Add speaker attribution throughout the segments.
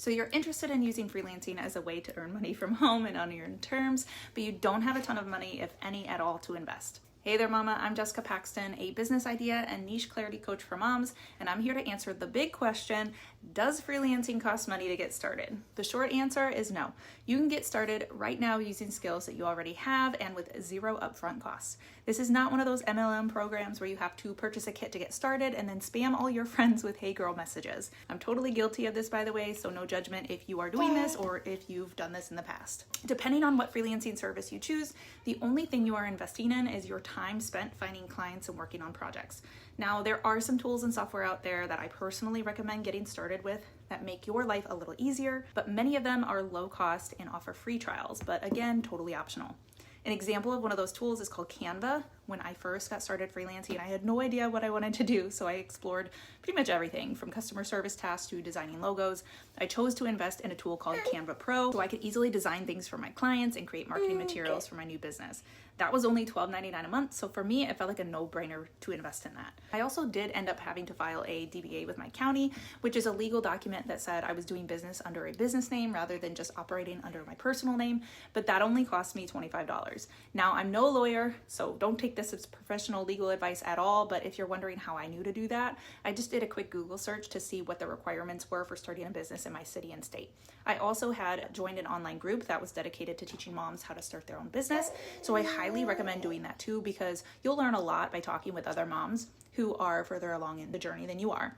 Speaker 1: So you're interested in using freelancing as a way to earn money from home and on your own terms, but you don't have a ton of money, if any at all, to invest. Hey there, mama. I'm Jessica Paxton, a business idea and niche clarity coach for moms, and I'm here to answer the big question, does freelancing cost money to get started? The short answer is no. You can get started right now using skills that you already have and with zero upfront costs. This is not one of those MLM programs where you have to purchase a kit to get started and then spam all your friends with hey girl messages. I'm totally guilty of this, by the way, so no judgment if you are doing this or if you've done this in the past. Depending on what freelancing service you choose, the only thing you are investing in is your time spent finding clients and working on projects. Now, there are some tools and software out there that I personally recommend getting started with that make your life a little easier, but many of them are low cost and offer free trials, but again, totally optional. An example of one of those tools is called Canva. When I first got started freelancing, I had no idea what I wanted to do, so I explored pretty much everything from customer service tasks to designing logos. I chose to invest in a tool called Canva Pro so I could easily design things for my clients and create marketing materials for my new business. That was only $12.99 a month, so for me, it felt like a no-brainer to invest in that. I also did end up having to file a DBA with my county, which is a legal document that said I was doing business under a business name rather than just operating under my personal name, but that only cost me $25. Now, I'm no lawyer, so don't take this as professional legal advice at all, but if you're wondering how I knew to do that, I just did a quick Google search to see what the requirements were for starting a business in my city and state. I also had joined an online group that was dedicated to teaching moms how to start their own business, so I highly recommend doing that too because you'll learn a lot by talking with other moms who are further along in the journey than you are.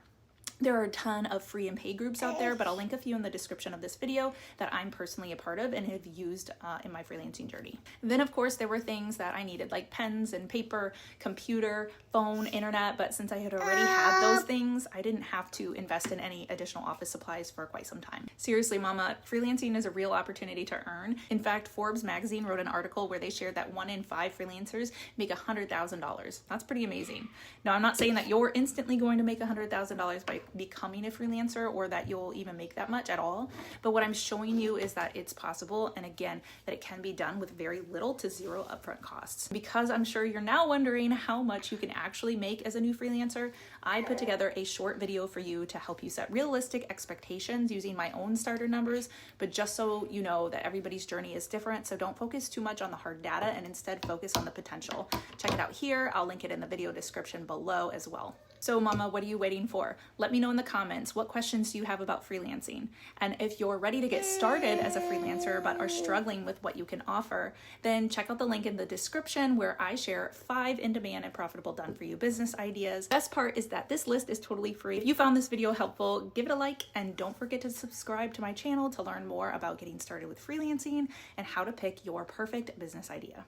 Speaker 1: There are a ton of free and paid groups out there, but I'll link a few in the description of this video that I'm personally a part of and have used in my freelancing journey. Then, of course, there were things that I needed like pens and paper, computer, phone, internet, but since I had already had those things, I didn't have to invest in any additional office supplies for quite some time. Seriously, mama, freelancing is a real opportunity to earn. In fact, Forbes magazine wrote an article where they shared that 1 in 5 freelancers make $100,000. That's pretty amazing. Now, I'm not saying that you're instantly going to make $100,000 by becoming a freelancer or that you'll even make that much at all. But what I'm showing you is that it's possible, and again, that it can be done with very little to zero upfront costs. Because I'm sure you're now wondering how much you can actually make as a new freelancer, I put together a short video for you to help you set realistic expectations using my own starter numbers, but just so you know that everybody's journey is different, so don't focus too much on the hard data and instead focus on the potential. Check it out here. I'll link it in the video description below as well. So mama, what are you waiting for? Let me know in the comments, what questions do you have about freelancing? And if you're ready to get started as a freelancer but are struggling with what you can offer, then check out the link in the description where I share 5 in-demand and profitable done-for-you business ideas. Best part is that this list is totally free. If you found this video helpful, give it a like and don't forget to subscribe to my channel to learn more about getting started with freelancing and how to pick your perfect business idea.